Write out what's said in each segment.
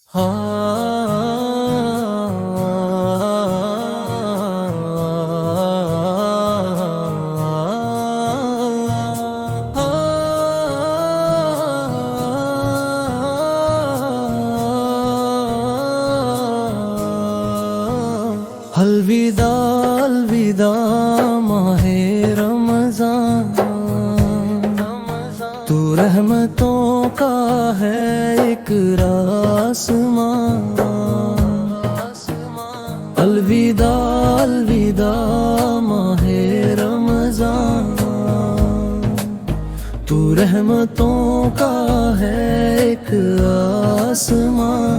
अलविदा अलविदा माहे रमज़ान, तू रहमतों का है एक आसमां। अलविदा अलविदा माहे रमज़ान, तू रहमतों का है एक आसमां।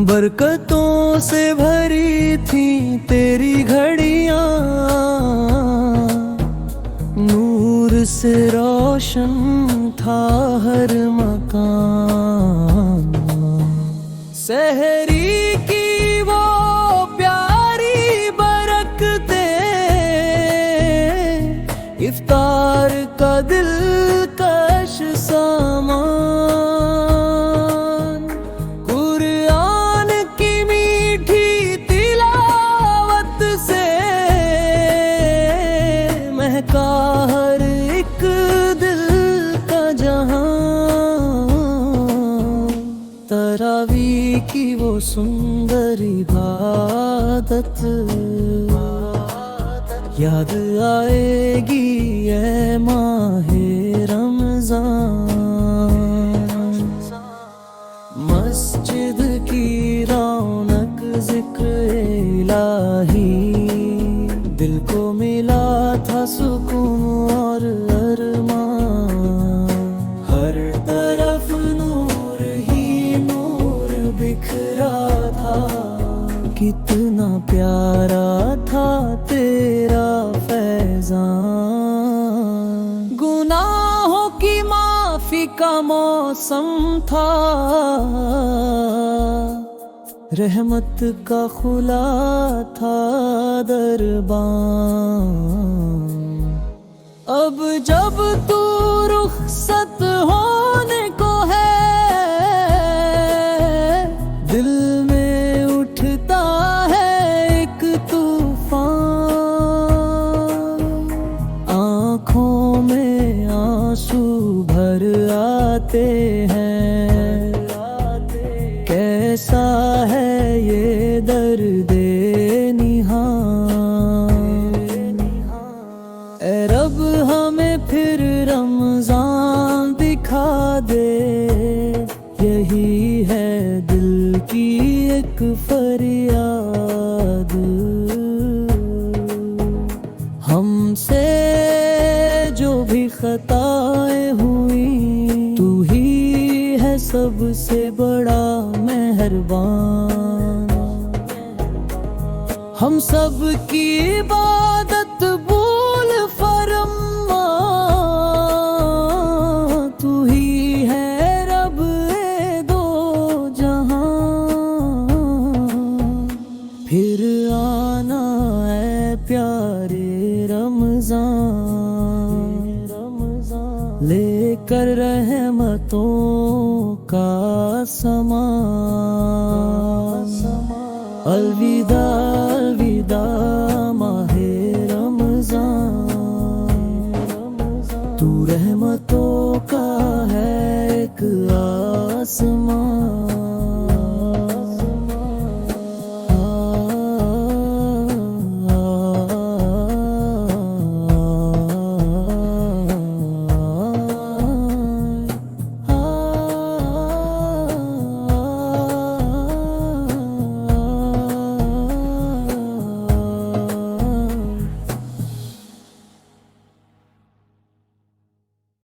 बरकतों से भरी थी तेरी घड़ियां, नूर से रोशन था हर मकान। सहरी की वो प्यारी बरकतें, इफ्तार का दिलकश सामान, कुरान की मीठी तिलावत से महका हर एक दिल का जहां। तरावी की वो सुंदर इबादत याद आएगी ए माहे रमज़ान। मस्जिद की रौनक ज़िक्र इलाही, दिल को मिला था सुकून और अरमान। हर तरफ नूर ही नूर बिखरा था, कितना प्यारा था तेरा फैज़ान। गुनाहों की माफी का मौसम था, रहमत का खुला था दरबान। अब जब तू रुखसत होने को है, दिल में उठता है एक तूफान। आँखों में आंसू भर आते हैं, कैसा है ये दर्दे निहां। ऐ रब हमें फिर रमज़ान दिखा दे, यही है दिल की एक फरियाद। हमसे जो भी खताएं हुई, तू ही है सबसे बड़ा मेहरबान। हम सब की इबादत भूल फरमा, तू ही है रब ए दो जहां। फिर आना है प्यारे रमज़ान, लेकर रहमतों का समान। अलविदा अलविदा माहे रमज़ान, तू रहमतों का है एक आसमां।